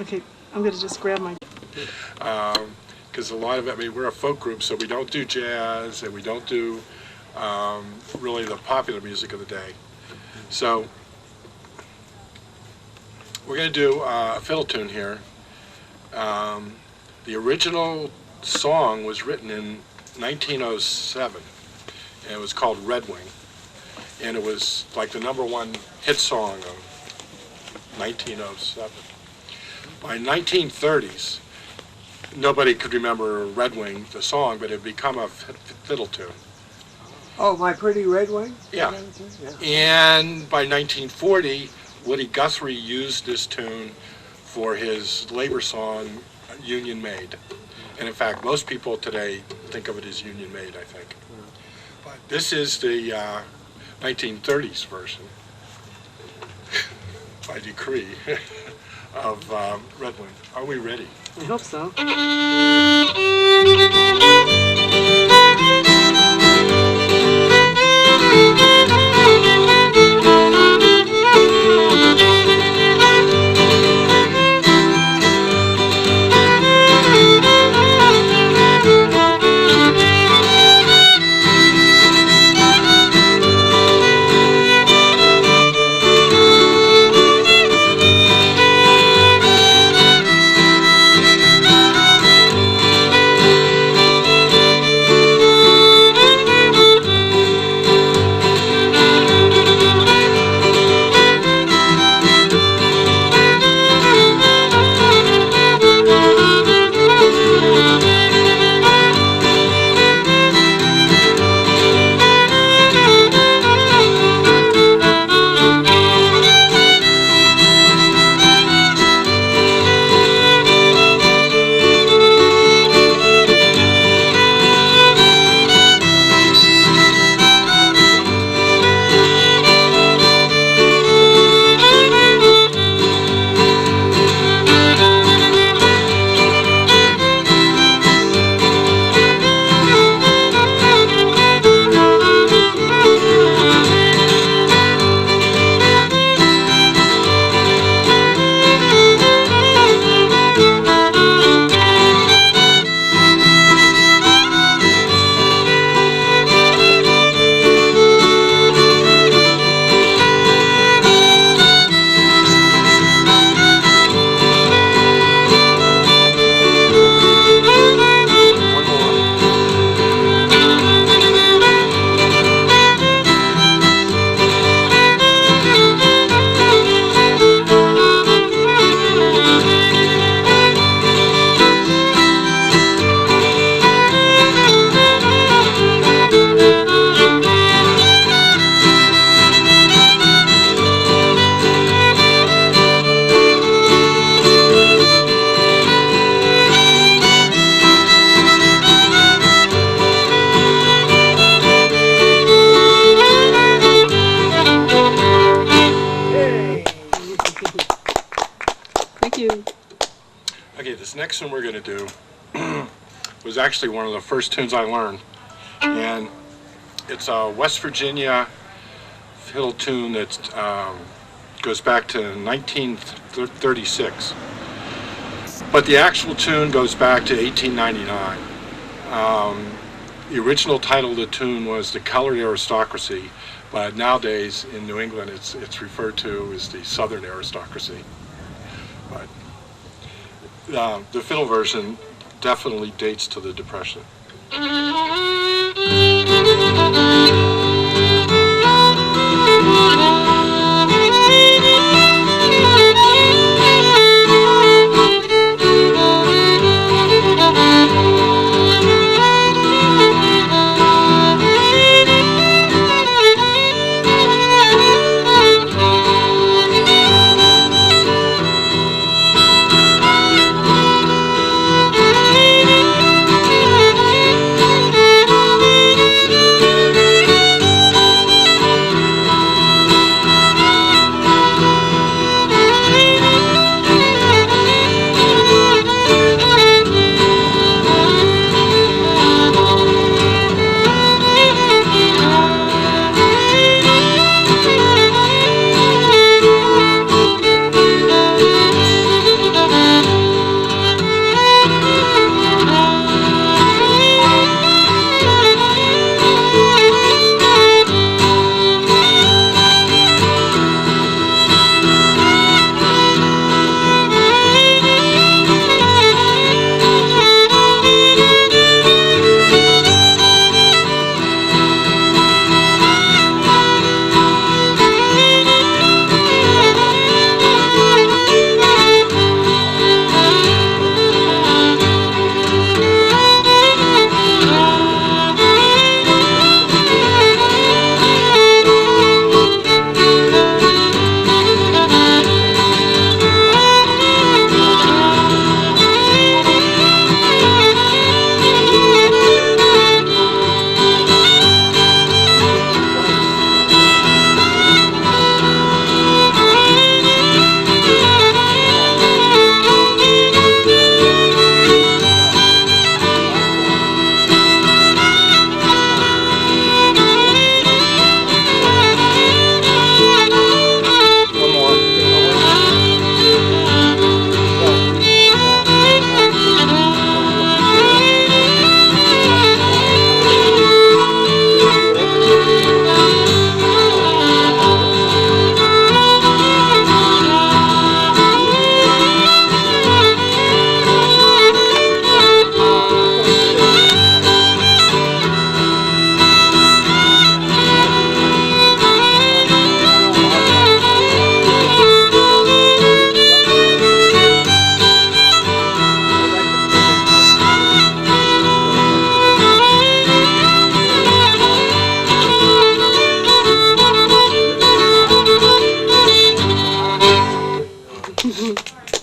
Okay, I'm going to just grab my... Because a lot of it, I mean, we're a folk group, so we don't do jazz and we don't do really the popular music of the day. So we're going to do a fiddle tune here. The original song was written in 1907, and it was called Red Wing, and it was like the #1 hit song of 1907. By 1930s, nobody could remember Red Wing, the song, but it had become a fiddle tune. Oh, My Pretty Red Wing? Yeah. And by 1940, Woody Guthrie used this tune for his labor song, Union Maid. And in fact, most people today think of it as Union Maid, I think. But this is the 1930s version, by decree, of Red Wing. Are we ready? I hope so. This next one we're going to do was actually one of the first tunes I learned, and it's a West Virginia fiddle tune that goes back to 1936. But the actual tune goes back to 1899. The original title of the tune was The Colored Aristocracy, but nowadays in New England it's referred to as the Southern Aristocracy. But the fiddle version definitely dates to the Depression.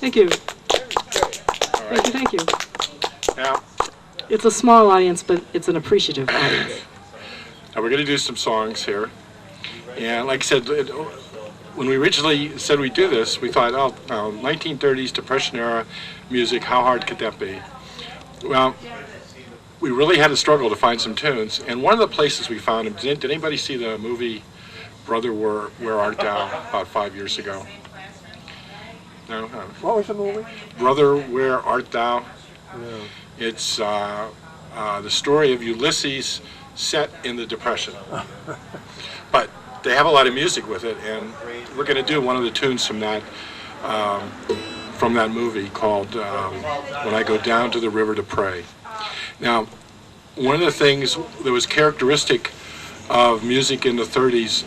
Thank you. Thank you. Now, It's a small audience, but it's an appreciative audience. now we're going to do some songs here. And like I said, when we originally said we'd do this, we thought, 1930s Depression era music, how hard could that be? Well, we really had to struggle to find some tunes. And one of the places we found them, did anybody see the movie Brother, Where Art Thou about 5 years ago? No? What was the movie? Brother, Where Art Thou? No. It's the story of Ulysses set in the Depression. But they have a lot of music with it, and we're going to do one of the tunes from that movie called When I Go Down to the River to Pray. Now, one of the things that was characteristic of music in the 30s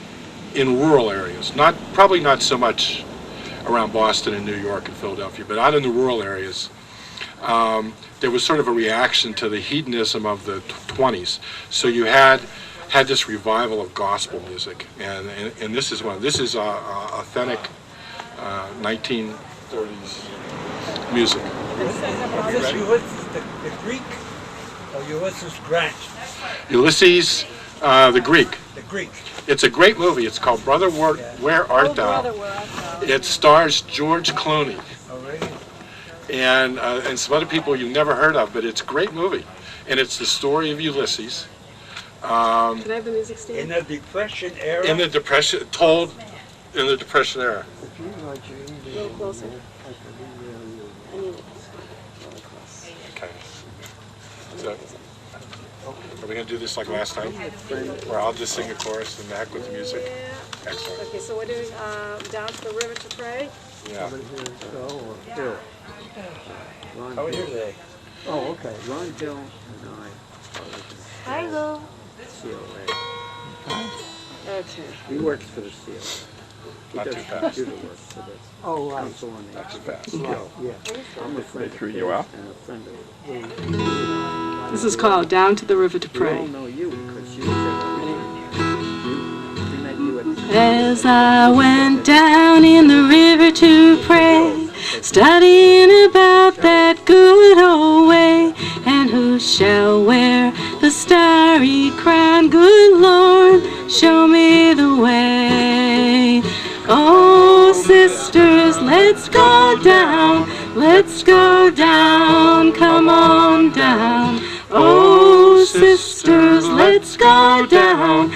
in rural areas, probably not so much around Boston and New York and Philadelphia, but out in the rural areas, there was sort of a reaction to the hedonism of the 20s. So you had this revival of gospel music, and this is authentic 1930s music. This Ulysses the Greek or Ulysses Grant? Ulysses the Greek. The Greek. It's a great movie. It's called Brother, Where Art Thou? It stars George Clooney. Oh, really? and some other people you've never heard of, but it's a great movie. And it's the story of Ulysses. Can I have the music, Steve? In the Depression era? In the Depression, told in the Depression era. A little closer. I need it. Really close. Okay. So, are we going to do this like last time? Where I'll just sing a chorus and Mac with the music? Yeah. Excellent. Okay, so we're doing Down to the River to Pray. Yeah. Here. Ron How are you Hill. today? Oh, okay. Ron Hill and I are with Hi, Lou. the COA. Okay. He works for the COA. He Not does too fast. computer work for the Oh, right. Council on Not too Aging. fast. Yeah. I'm a friend threw of you his out? and a friend of This is called Down to the River to We all Pray. know you because you said we met you at the As I went down in the river to pray, studying about that good old way, and who shall wear the starry crown? Good Lord, show me the way. Oh, sisters, let's go down, come on down. Oh, sisters, let's go down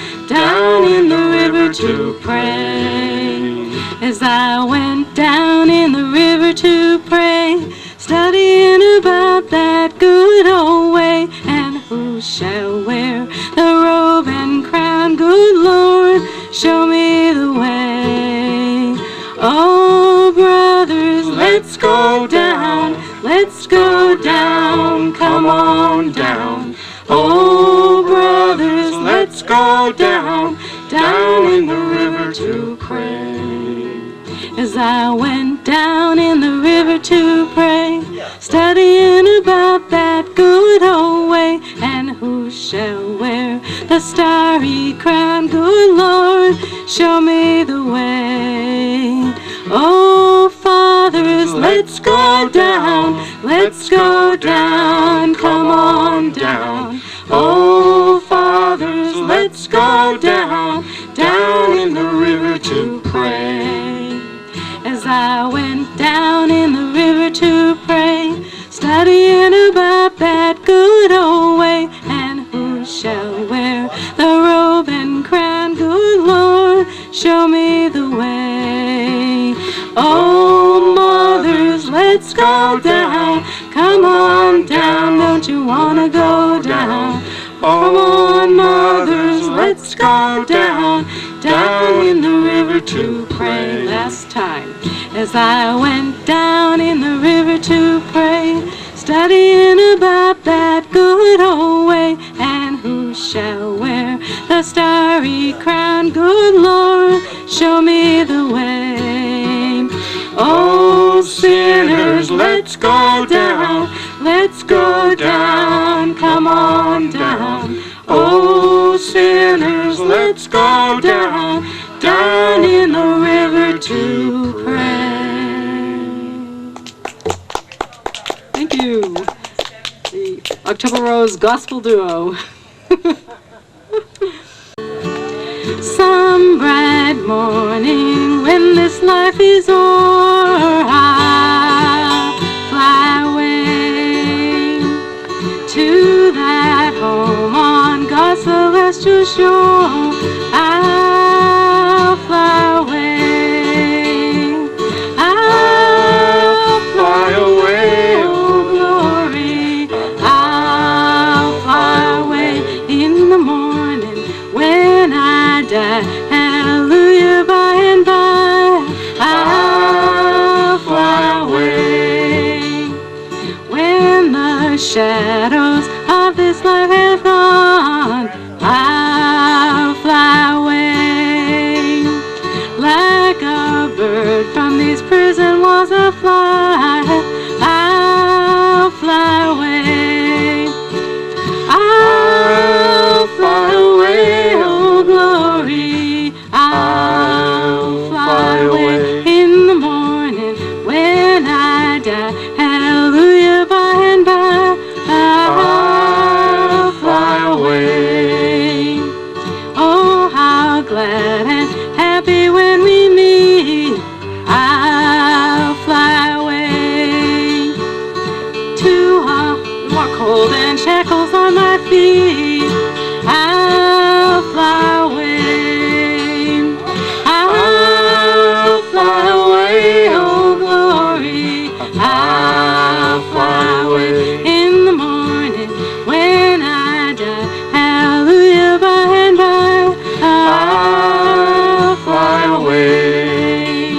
in the river to pray. As I went down in the river to pray, studying about that good old way, and who shall wear the robe and crown? Good Lord, show me the way. Oh, brothers, let's go down, come on down. Oh, brothers, let's go down in the river to pray. As I went down in the river to pray, studying about that good old way, and who shall wear the starry crown? Good Lord, show me the way. Oh, fathers, let's go down, come on down. Oh, fathers, let's go down in the river to pray. As I went down in the river to pray, studying about that good old way, and who shall wear the robe and crown? Good Lord, show me the way. Oh, mothers, let's go down, come on down, don't you wanna go down? Come on, mothers, let's go down in the river to pray. Last time, as I went down in the river to pray, studying about that good old way, and who shall wear the starry crown? Good Lord, show me the way. Oh, sinners, let's go down, come on down. Oh, sinners, let's go down in the river to pray. Thank you. The October Rose Gospel Duo. Some bright morning when this life is o'er, I'll fly away to that home on God's celestial shore. I'll fly away. I'll fly away, oh glory. I'll fly away in the morning when I die. Hallelujah, by and by. I'll fly away when the shadows of this life have gone. I'll fly away like a bird from these prison walls I fly. I'll fly away. I'll fly away, oh glory. I'll fly away in the morning when I die. Hallelujah, by and by. I'll fly away. Oh, how glad and happy when we meet. I'll fly away. feet, I'll fly away. I'll fly away, oh glory. I'll fly away in the morning when I die. Hallelujah, by and by, I'll fly away.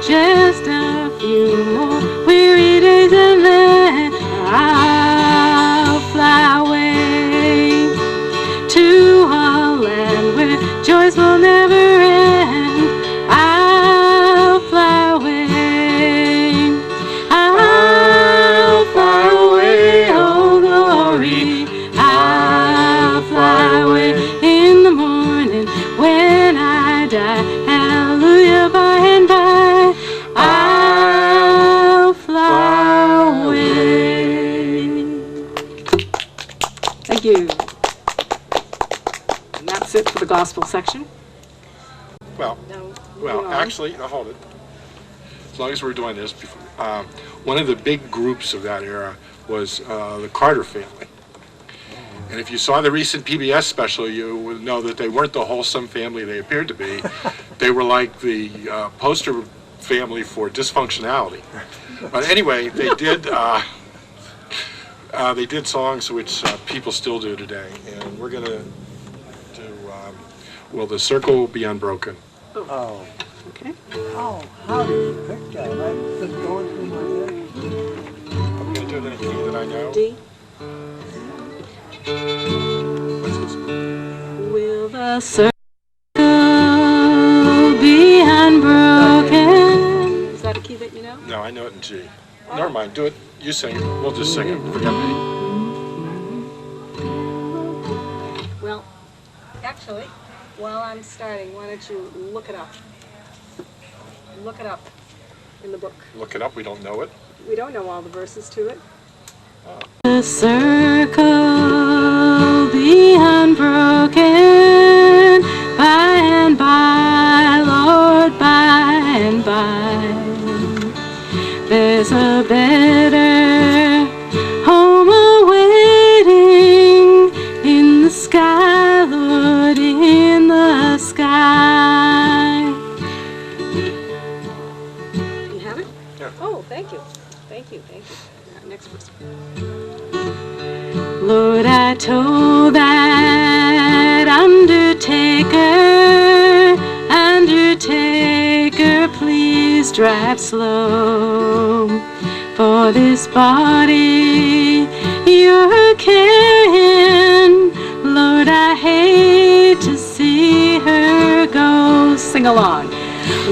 Just a few more weary days and then I'll fly away to a land where joys will never end. I'll fly away. I'll fly away, oh glory. I'll fly away in the morning when I die. Hallelujah, by and by, I'll fly away. Thank you. And that's it for the gospel section. Well, actually, now hold it. As long as we're doing this, one of the big groups of that era was the Carter family. And if you saw the recent PBS special, you would know that they weren't the wholesome family they appeared to be. They were like the poster family for dysfunctionality. But anyway, they did songs which people still do today. And we're going to do Will the Circle Be Unbroken? Oh. Okay. Oh, how did you pick that? I've been going through my head. I'm going to do it in a key that I know. D. What's this? Will the circle be unbroken? Is that a key that you know? No, I know it in G. Never mind, do it. You sing it. We'll just sing it. Forget me. Well, actually, while I'm starting, why don't you look it up? Look it up in the book. Look it up. We don't know it. We don't know all the verses to it. The circle be unbroken by and by, Lord, by and by. There's a better home awaiting in the sky, Lord, in the sky. You have it? Yeah. Oh, thank you. Thank you, thank you. Next verse. Lord, I told that undertaker, please drive slow. For this body you're carrying, Lord, I hate to see her go. Sing along.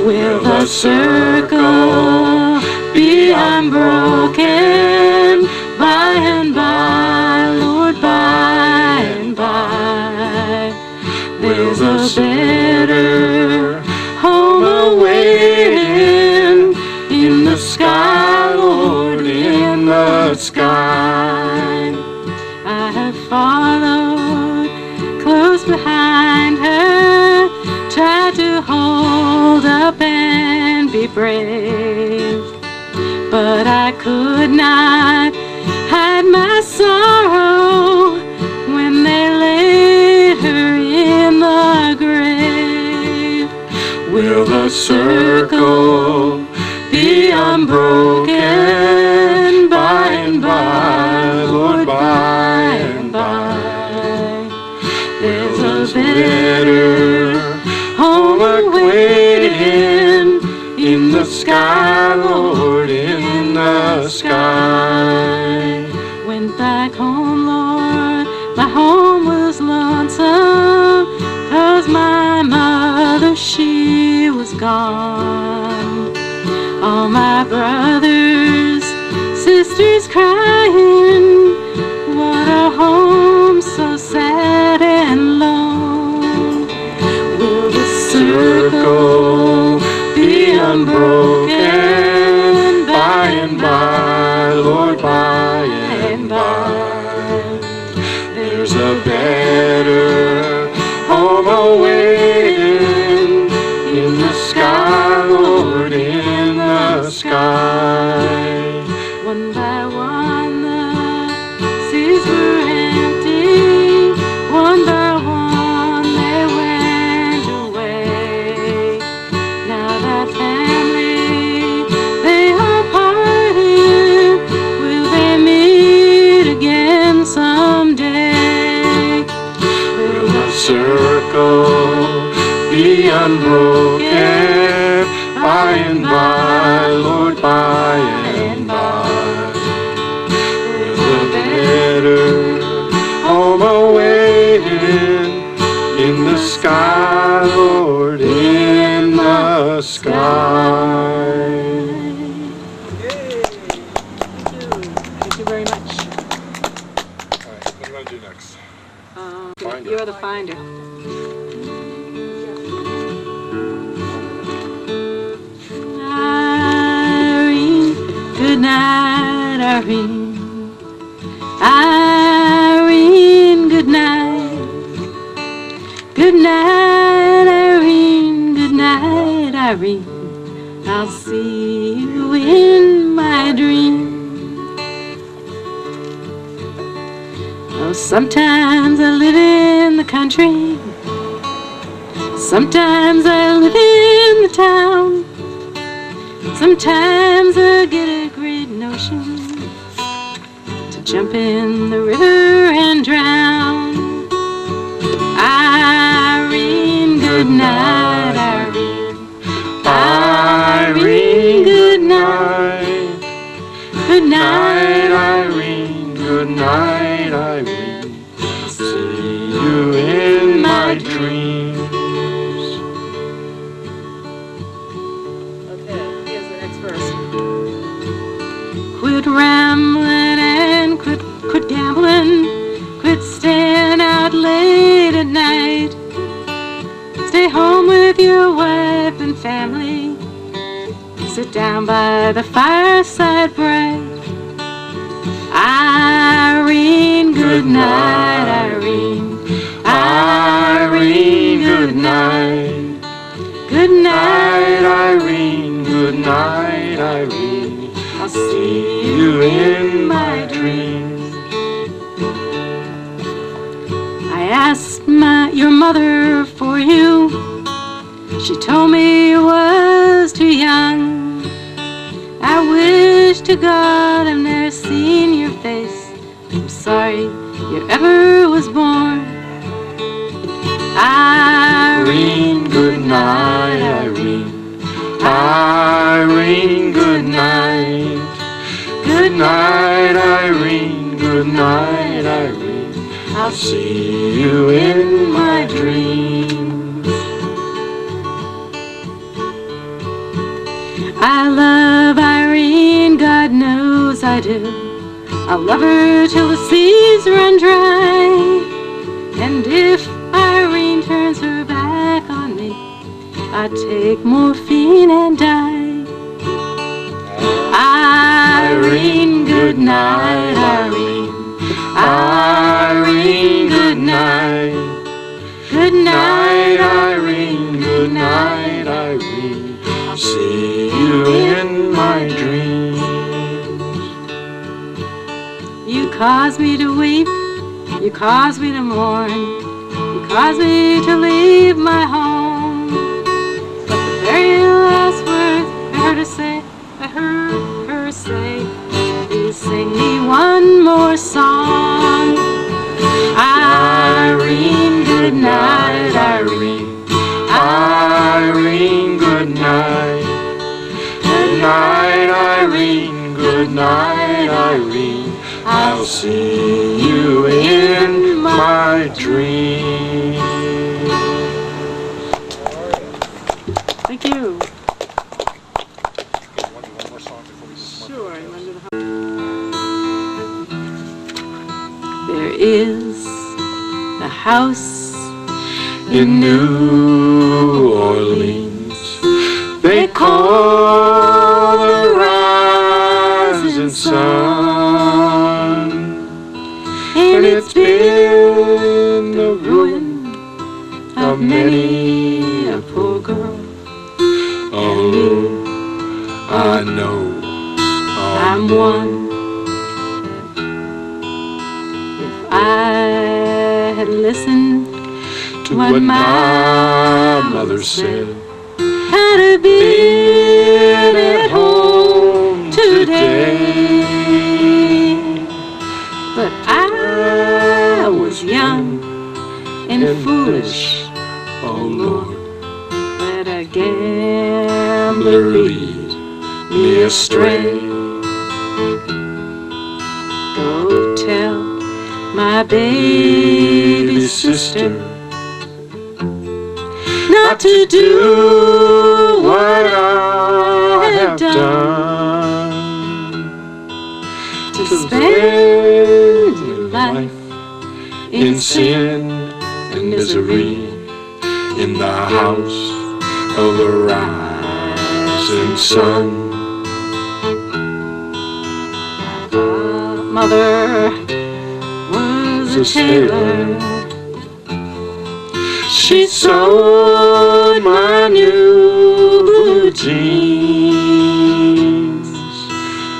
Will the circle be unbroken by and by, Lord, by and by? There's a better home awaiting in the sky, Lord, in the sky. I have followed close behind her, tried to hold up and be brave, but I could not hide my sorrow when they laid her in the grave. Will the circle be unbroken by and by, Lord, by and by? There's a better home awaiting in the sky, Lord, in the sky. Went back home, Lord, my home was lonesome, 'cause my mother, she was gone. All my brothers, sisters crying, what a home so sad and lone. Will the circle be unbroken by and by, Lord, by and by? There's a better home awaiting in the sky, Lord, in the sky. One by one the seas were empty, be unbroken by and by, Lord, by and by. With a better home awaiting in the sky, Lord, in the sky. Yay! Thank you very much. All right, what do you want to do next? Finder. You're the finder. Irene, good night, Irene. Irene, good night. Good night, Irene. Good night, Irene. I'll see you in my dream. Oh, sometimes I live in the country. Sometimes I live in the town. Sometimes I get a great notion to jump in the river and drown. Irene, good night, Irene. Irene, good night. Good night, Irene. Good night, Irene. See you in my dreams. Okay, here's the next verse. Quit rambling and quit gambling. Quit staying out late at night. Stay home with your wife and family. Sit down by the fireside bright. Irene, good night, Irene. Irene, good night. Good night, Irene. Good night, Irene. I'll see you in my dreams. I asked your mother for you. She told me you was too young. I wish to God I've never seen your face. I'm sorry you ever was born. Irene, good night, Irene. Irene, good night. Good night, Irene. Good night, Irene. I'll see you in my dreams. I love Irene, God knows I do. I'll love her till the seas run dry. And if Irene turns her back on me, I'd take morphine and die. Irene, good night, Irene. Irene, good night. Good night, Irene. Good night, Irene. I'll see you in my dreams. You cause me to weep. You cause me to mourn. You cause me to leave my home. But the very last words I heard her say, please sing me one more song. Irene, good night, Irene. Irene, good night. Good night, Irene. Good night, Irene. I'll see you in my dreams. Thank you. One more song before we Sure. There is a house in New Orleans they call the rising sun, and it's been the ruin of many a poor girl. Oh, I know I'm one. If I had listened to what my mother said, I'd have been at home today. But I was young and foolish, oh Lord, gambler lead me astray. Go tell my baby sister not to do what I have done, to spend your life in sin and misery in the house of the rising sun. My mother was a tailor. She sewed my new blue jeans.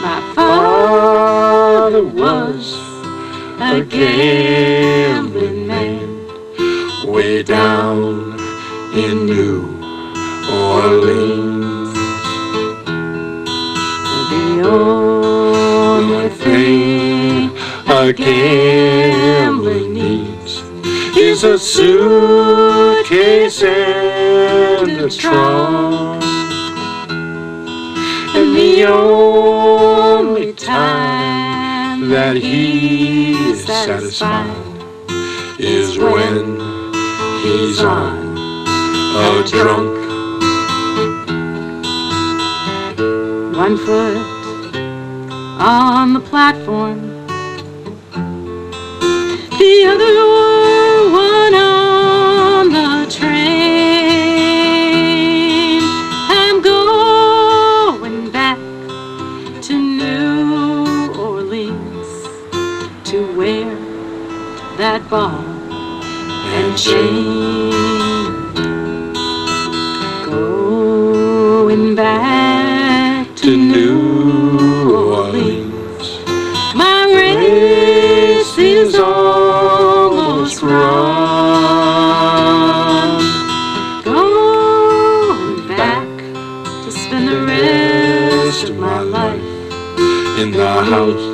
My father was a gambling man way down in New Orleans. The only thing a gambler needs is a suitcase and a trunk. And the only time that he is satisfied is when he's on a drunk. One foot on the platform, the other one on the train. I'm going back to New Orleans to wear that ball and chain. Going back to New Orleans. My race is almost run. Going back to spend the rest of my life in the house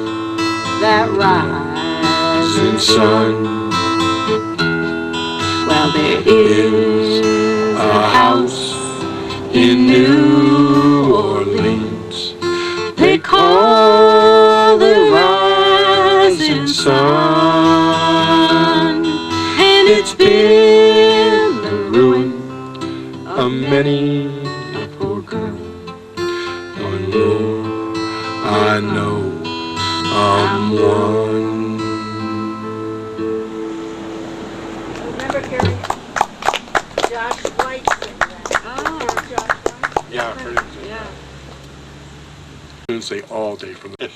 that rising sun. Well, there is a house in New Orleans they call the rising sun, and it's been the ruin of many a poor girl. And Lord, I know I'm one. Remember, Carrie? Josh White sang that. Oh. Josh White? Yeah, I've heard it. Yeah. Say all day from the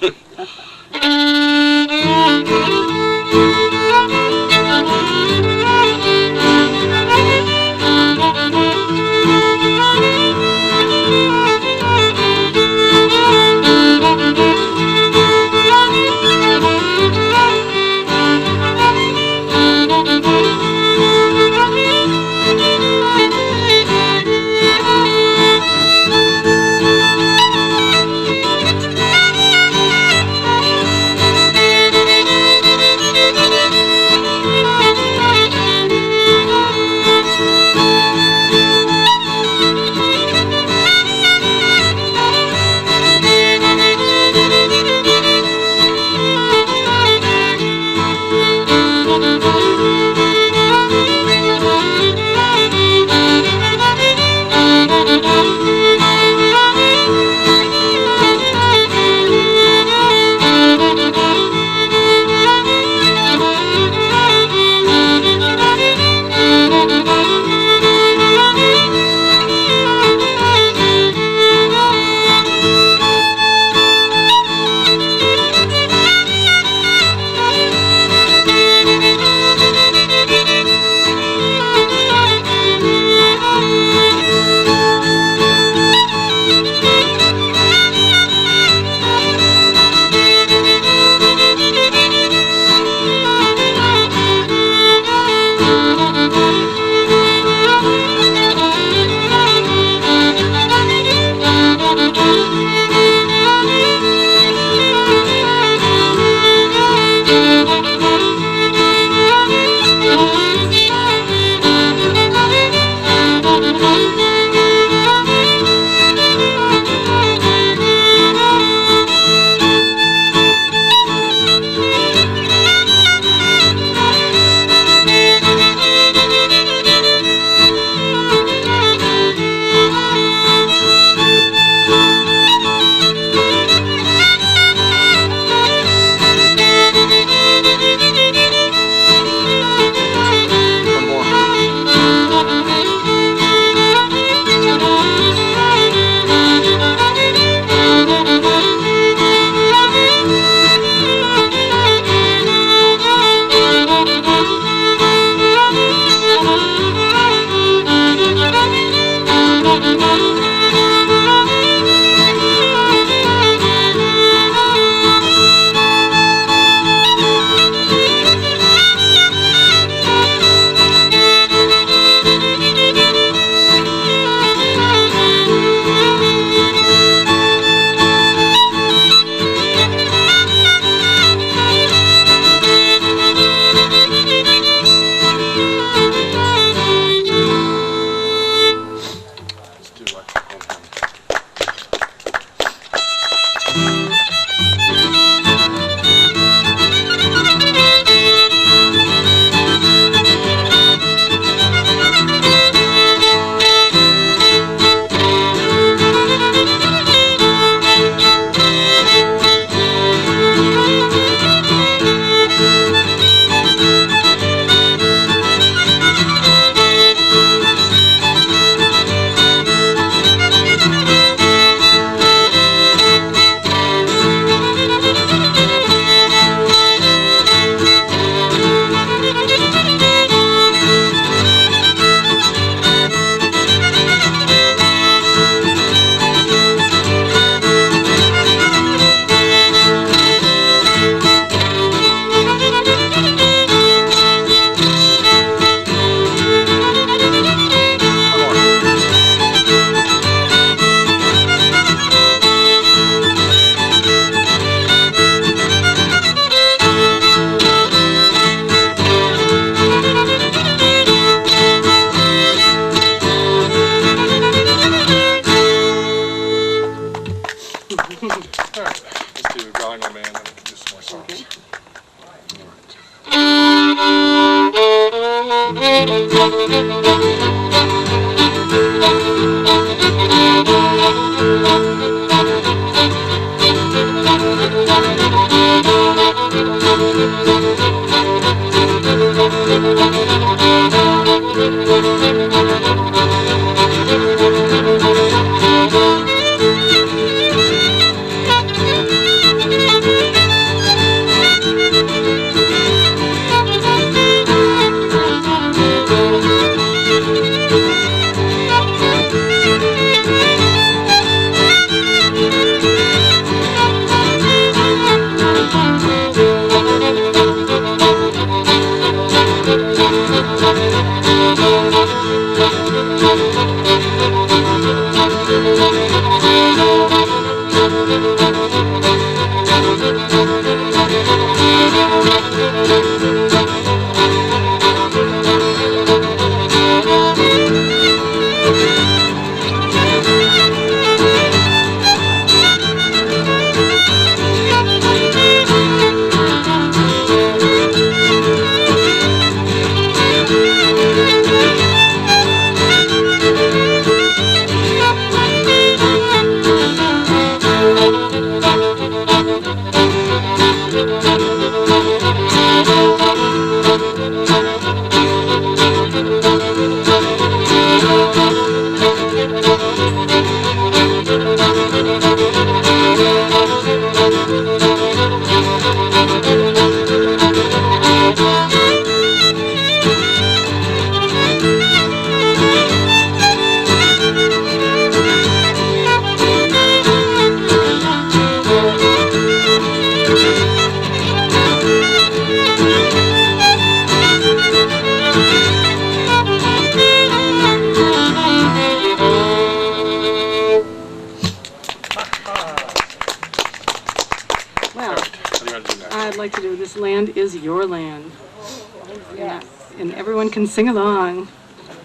everyone can sing along.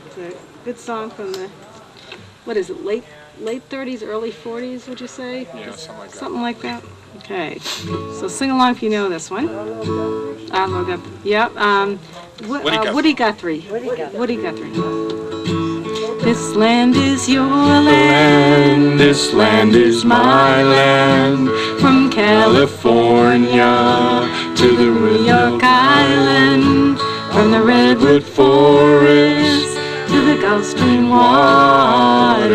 It's a good song from the, what is it, late 30s, early 40s, would you say? Yeah, something like that. Something like that? Okay. So sing along if you know this one. Arlo Guthrie. Yep. Woody Guthrie. Woody Guthrie. This land is your land, this land is my land, from California to the New York Island, from the redwood forest to the Gulf Stream waters.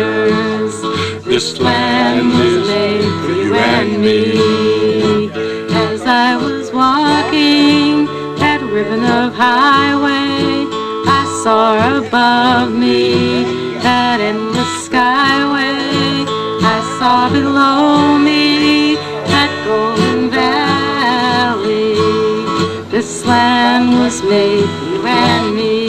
This land was made for you and me. As I was walking that ribbon of highway, I saw above me that endless skyway. I saw below me that golden valley. This land was made for you and me.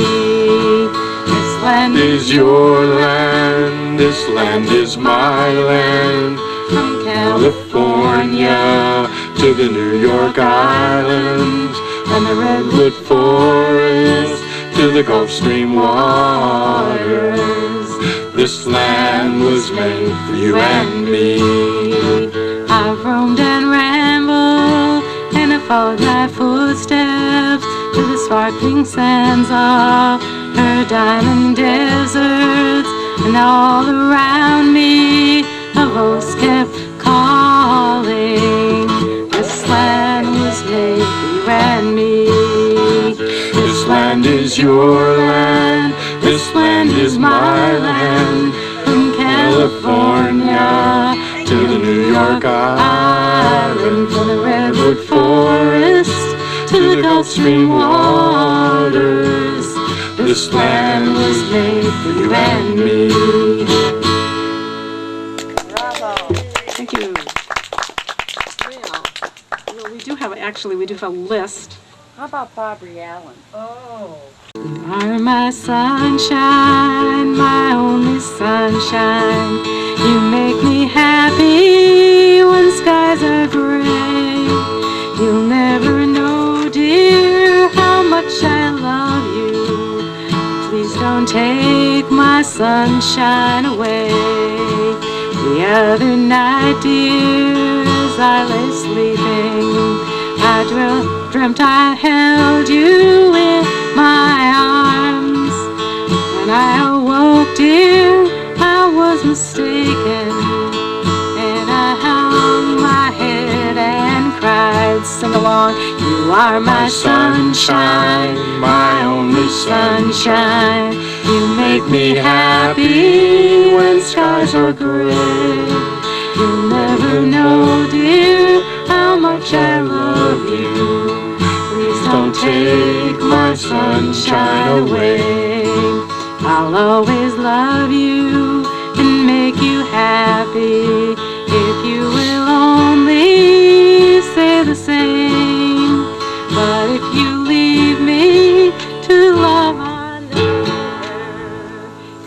This land is your land. This land is my land. From California to the New York Islands, and the redwood forest to the Gulf Stream waters. This land was made for you and me. I've roamed and rambled, and I followed my footsteps to the sparkling sands of her diamond deserts, and all around me a host kept calling. This land was made for you and me. This land is your land. This land is my land. From California to the New York Island, from the redwood forest to the Gulf Stream waters. This land was made for you and me. Thank you. Well, we do have a list. How about Barbary Allen? Oh. You are my sunshine, my only sunshine. You make me happy when skies are gray. You'll never know, dear, how much I love you. Please don't take my sunshine away. The other night, dear, as I lay sleeping, I dreamt I held you in my arms. When I awoke, dear, I was mistaken, and I hung my head and cried. Sing along. You are my sunshine, my only sunshine. You make me happy when skies are gray. You'll never know, dear, how much I love you. Please don't take my sunshine away. I'll always love you and make you happy if you will only say the same. But if you leave me to love another,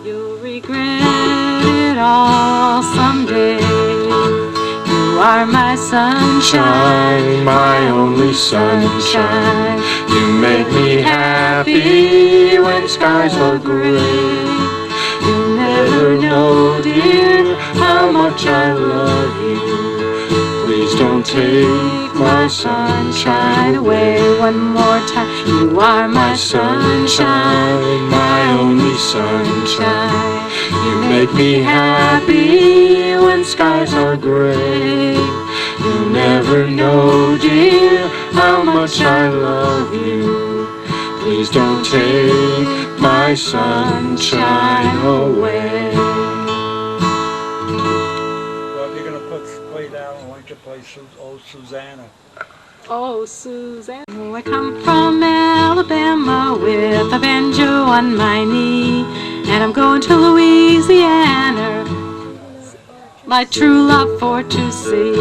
you'll regret it all someday. You are my sunshine, my only sunshine. You make me happy when skies are gray. You never know, dear, how much I love you. Please don't take my sunshine away. One more time. You are my sunshine, my only sunshine. You make me happy when skies are gray. You'll never know, dear, how much I love you. Please don't take my sunshine away. Well, if you're going to play that one, why don't you play Oh Susanna? Oh, Suzanne. Oh, I come from Alabama with a banjo on my knee, and I'm going to Louisiana, my true love for to see.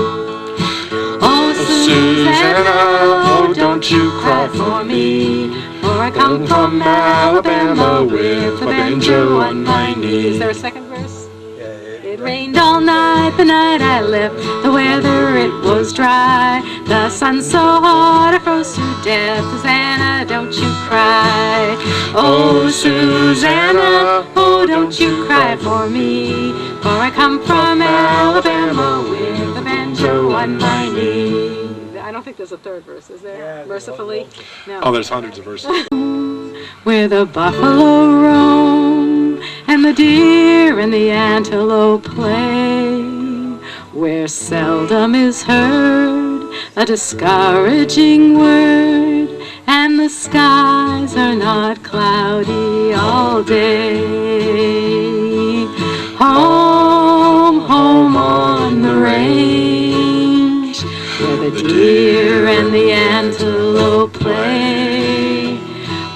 Oh, Susanna, oh, don't you cry for me, for I come from Alabama with a banjo on my knee. Is there a second verse? It rained all night, the night I left. The weather, it was dry. The sun so hot, I froze to death. Susanna, don't you cry. Oh, Susanna, oh, don't you cry for me. For I come from Alabama with a banjo on my knee. I don't think there's a third verse, is there? Yeah, Mercifully? No. Oh, there's hundreds of verses. Where the buffalo roam and the deer and the antelope play, where seldom is heard a discouraging word, and the skies are not cloudy all day. Home, home on the range, where the deer and the antelope play,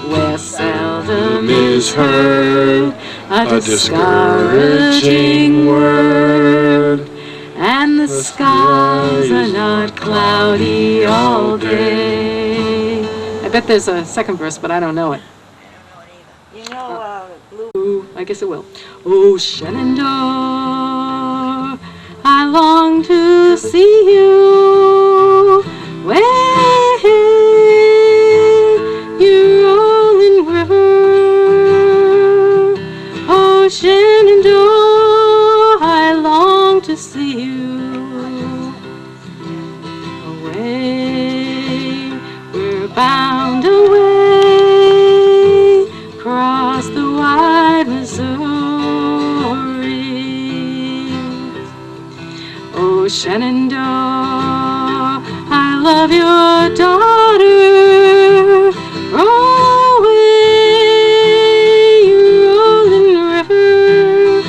where seldom is heard a discouraging word, and the skies are not cloudy all day. I bet there's a second verse, but I don't know it. You know, Blue. Ooh, I guess it will. Oh, Shenandoah, I long to see you. Where you rolling river. Oh, Shenandoah, I long to see you. Away, we're bound away, across the wide Missouri. Oh, Shenandoah, I love your daughter. Roll away, you rolling river.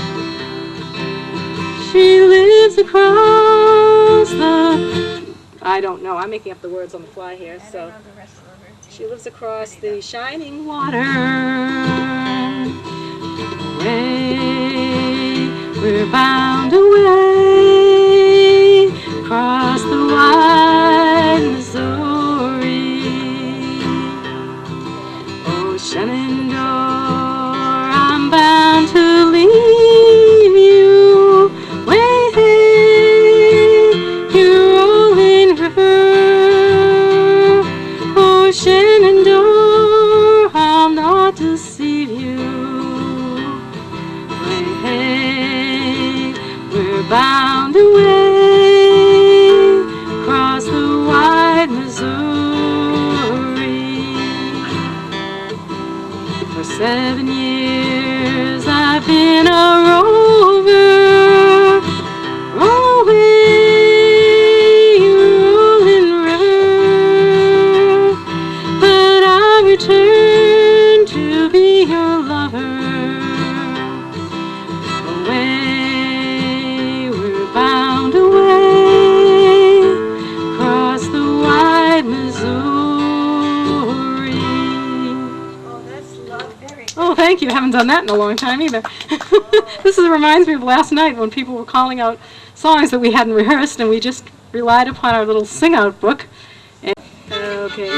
She lives across the... I don't know. I'm making up the words on the fly here, so... She lives across the shining water. Away, we're bound away, across the wide Missouri. Oh, Shenandoah, I'm bound to leave you. Way, you rolling river. Oh, Shenandoah, I'll not deceive you. Way, we're bound away, across the wide Missouri. For 7 years I've been a rover, away, rolling river, but I return to be your lover. Away, we're bound away, across the wide Missouri. Oh, that's lovely. Oh, thank you. I haven't done that in a long time either. Reminds me of last night when people were calling out songs that we hadn't rehearsed, and we just relied upon our little sing-out book. Okay.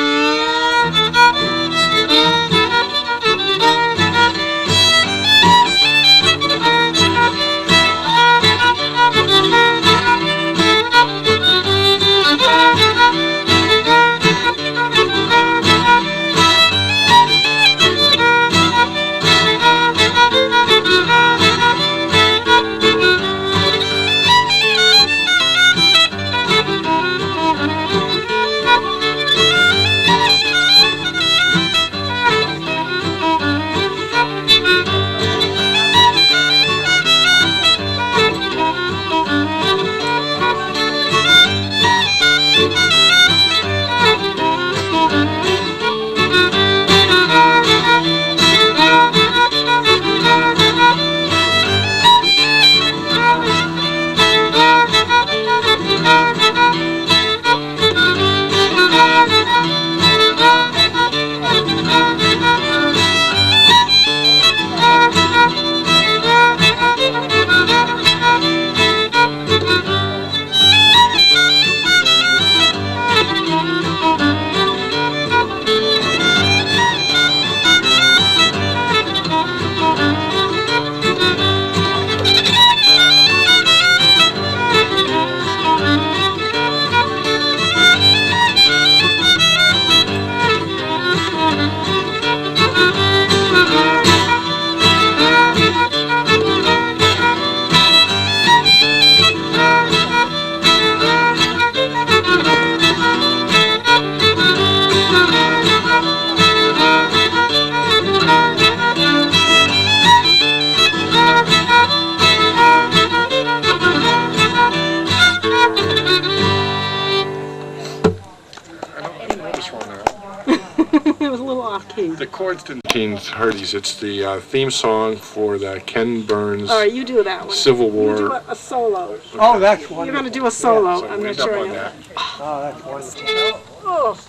key? The chords didn't. 1930s. It's the theme song for the Ken Burns All right, you do that one. Civil You War. do a solo. Oh, that's wonderful. You're going to do a solo. So I'm we not end up sure. on I know. that. Oh, that's wonderful. Oh,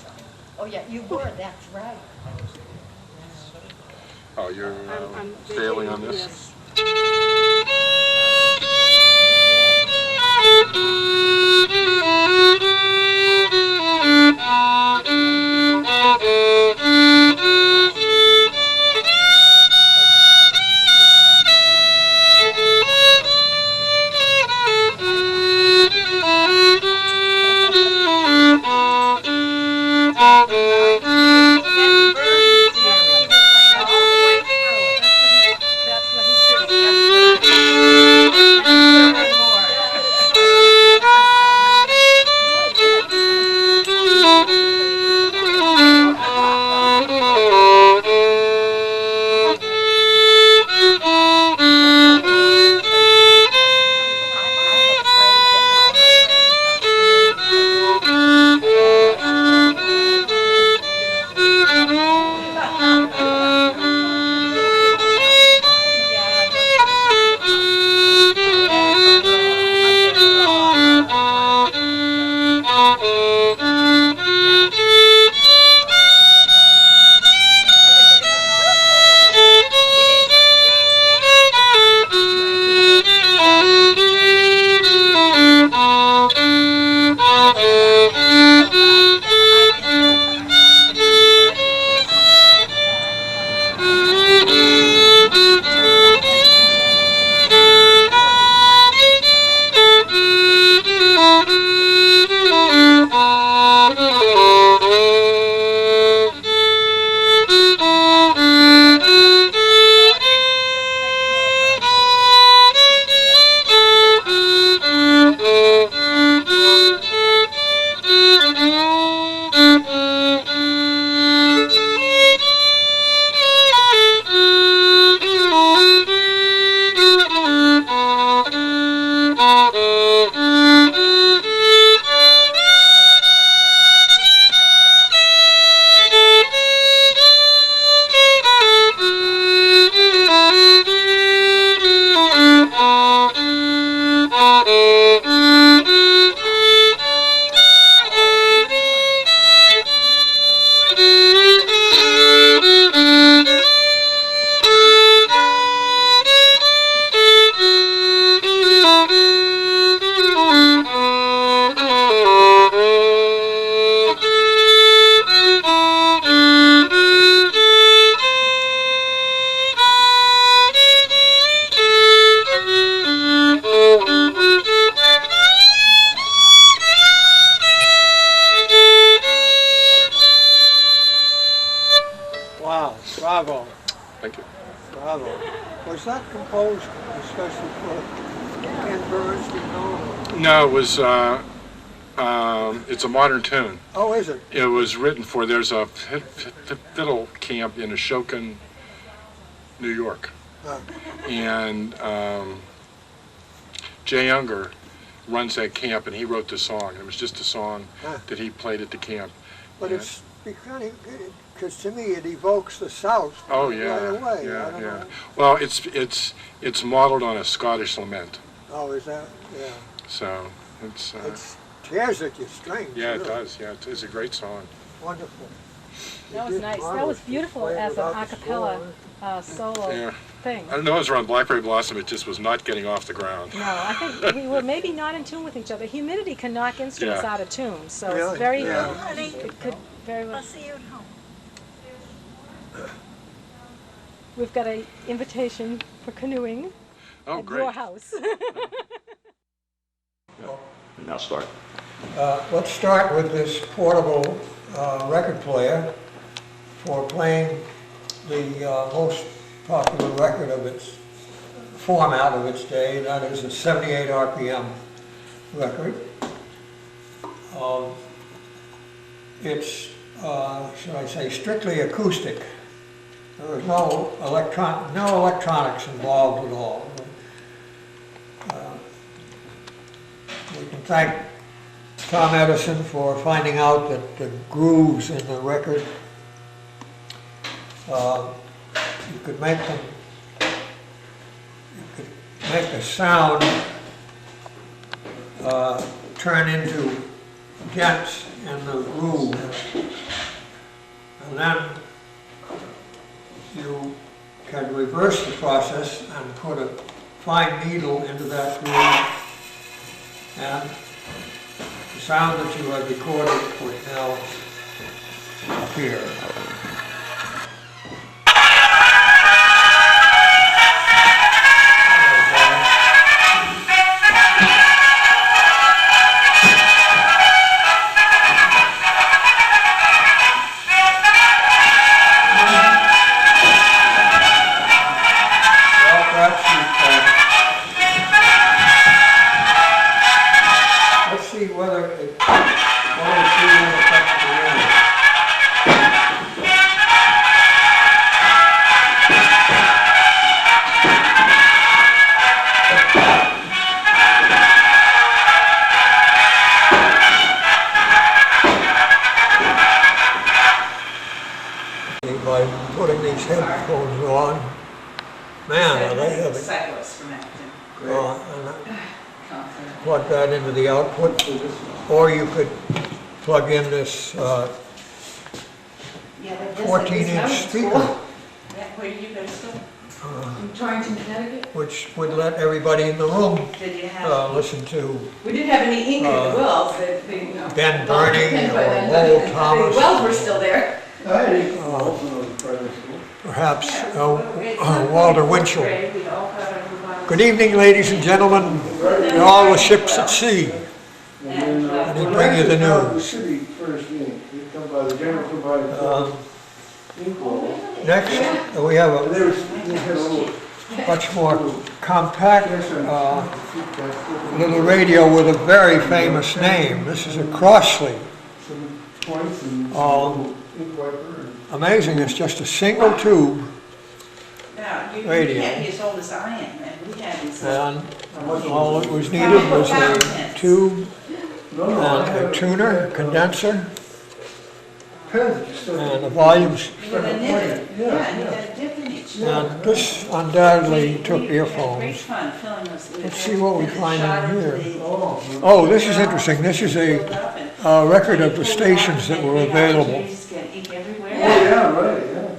Oh, yeah, you were, that's right. Oh, you're I'm failing on this? Yes. Wow, bravo, Thank you. bravo. Was that composed especially for Ken Burns, do you know? No, it was. It's a modern tune. Oh, is it? It was written for. There's a fiddle camp in Ashokan, New York, Uh, and Jay Younger runs that camp, and he wrote the song. It was just a song Huh. that he played at the camp. But Yeah. it's because to me it evokes the South Oh right yeah, away. yeah, I don't yeah. know. Well, it's modeled on a Scottish lament, Oh, is that? Yeah. so it's. It tears at your strings. Yeah, it really. does. Yeah, it's a great song. Wonderful. That You was did nice. That marvelous. was You beautiful played as an without the a cappella score. solo Yeah. thing. I don't know. It was around Blackberry Blossom. It just was not getting off the ground. No, I think we were maybe not in tune with each other. Humidity can knock instruments Yeah. out of tune, so Really? it's very, Yeah. Honey, it could very I'll well. see you at home. We've got an invitation for canoeing Oh, at great. your house. Now start. Let's start with this portable record player for playing the most popular record of its format of its day. That is a 78 RPM record. It's, should I say, strictly acoustic. There was no electronics involved at all. We can thank Tom Edison for finding out that the grooves in the record you could make them, you could make the sound turn into dents in the groove. And then you can reverse the process and put a fine needle into that groove, and the sound that you have recorded would now appear. Let's see whether it affects the room. By putting these headphones on, man, are they heavy. Cyclists from Acton. And plug that into the output, or you could plug in this Yeah, but this 14-inch speaker, Yeah, where did you go to school? In Torrington, Connecticut? which would let everybody in the room Did you have? listen to We didn't have any ink in the wells, you know. Ben Burney But or then Lowell the Thomas. wells were still there. Perhaps Walter Winchell. Good evening, ladies and gentlemen, and all the ships at sea. And he bring you the news. Next, we have a much more compact little radio with a very famous name. This is a Crossley. Amazing, it's just a single tube, Now, you Radio. can't be as old as I am, and we had these. and all that was needed was a tube and a tuner, condenser, and a volume. With a nib, yeah, and you had a dip in each. And this undoubtedly took Great earphones. fun filling those. Let's see what we find Shot in into here. the- Oh, this is interesting. This is a record of the stations that were available. You just get ink everywhere. Yeah, right, yeah.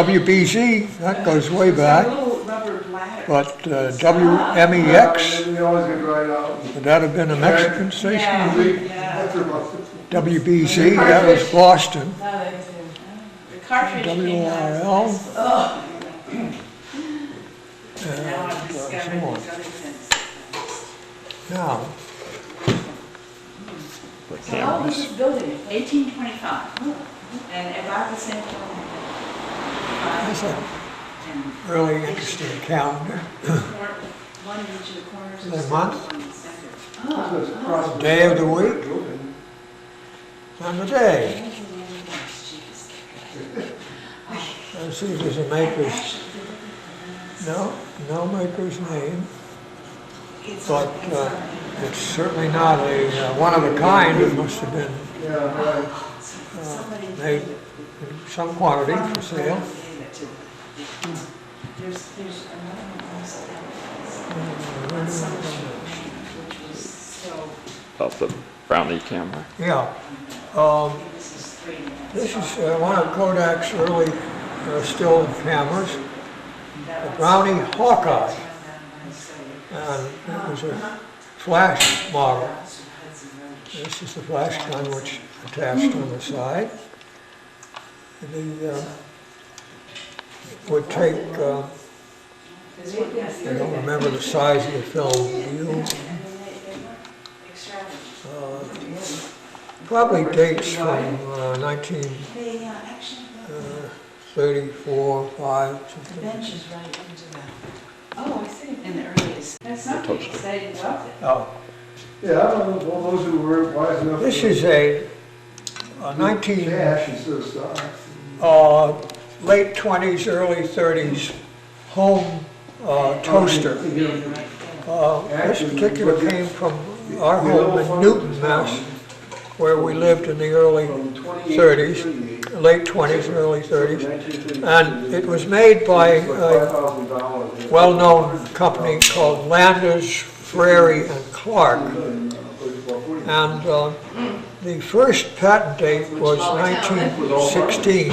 WBZ, that goes way It's a back, little rubber bladder. but WMEX, And they always get dried out. would that have been a Mexican station? Yeah, yeah. WBZ, that was Boston. The cartridge came out. WRL, Oh. Now and I've discovered some more. these other things. Now, So how old was this building? 1825. And about the same time. that's a And really interesting calendar. one in each of the corners. The and month? one in the center. Day of the week and the day. Let's see if there's a maker's, no maker's name, but it's certainly not a one of a kind. It must have been Yeah, right. made in some quantity for sale. There's another one also. Which was so, About the Brownie camera. Yeah. this is 3 minutes. This is one of Kodak's early still cameras, the Brownie Hawkeye, and it was a flash model. This is the flash gun which attached on the side. The would take, I don't remember the size of the film, do you? Probably dates from 1934, 5, something. Benches right into the, Oh, I see. in the earliest. That's not toaster. they didn't love it. Oh, Yeah, I don't know, all those who were wise enough. this to is a 19, cash instead of stock. late 20s, early 30s home toaster. This particular came from our home in Newton, Mass. where we lived in the early From 30s, 2838 late 20s, early 30s. to 1932. And it was made by It's like a $5,000. well-known company called Landers, Frary and Clark. And the first patent date was 1916,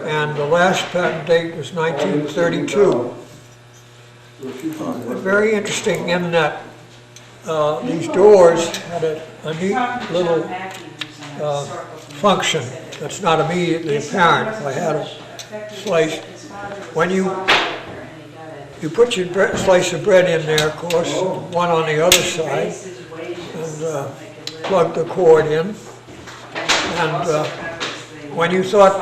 and the last patent date was 1932. Very interesting in that these doors had a neat little function that's not immediately apparent. I had a slice. When you put your slice of bread in there, of course, one on the other side, and plug the cord in. And when you thought,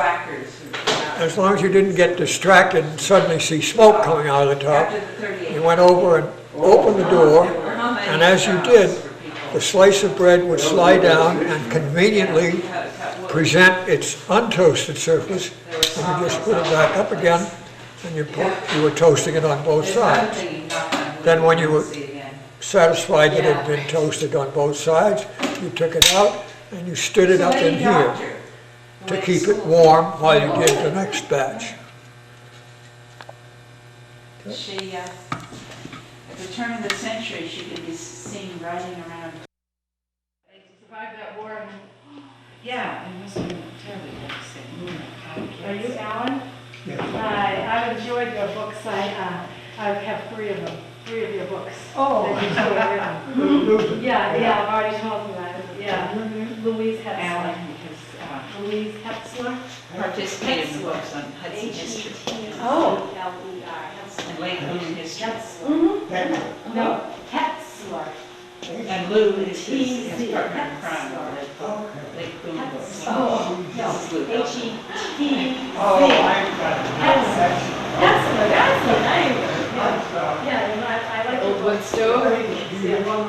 as long as you didn't get distracted and suddenly see smoke coming out of the top, you went over and opened the door, and as you did, the slice of bread would slide down and conveniently present its untoasted surface, and you just put it back up again, and you were toasting it on both sides. Then when you were satisfied that it had been toasted on both sides, you took it out and you stood it up in here to keep it warm while you did the next batch. She, at the turn of the century, she could be seen riding around. Survived that war and Yeah, it must have been terribly devastating. are you Alan? Hi, I've enjoyed your books. I have three of them, three of your books. Oh. That you two have written. Yeah, I've already told you that. Yeah, Louise Hetzler. Alan, because Louise Hetzler. participated in books on Hudson history Oh. and late Lou history. Mm-hmm. No, Hetzler. And Lou is his partner in crime. Late Lou. Oh, no, This is Lou. H-E-T-Z. Oh, I've got it. Hetzler, that's the name. Yeah, I like Old the wood book. stove?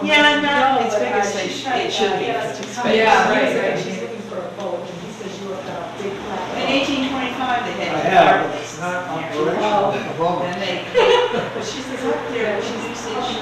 Yeah, no, it's bigger, so it should be, because it's space. Yeah, right. She's looking for a boat, and he says you work on a big flat. In 1825, they I had have, fireplaces it's not here. operational at the moment. And they, but she says up there, she said she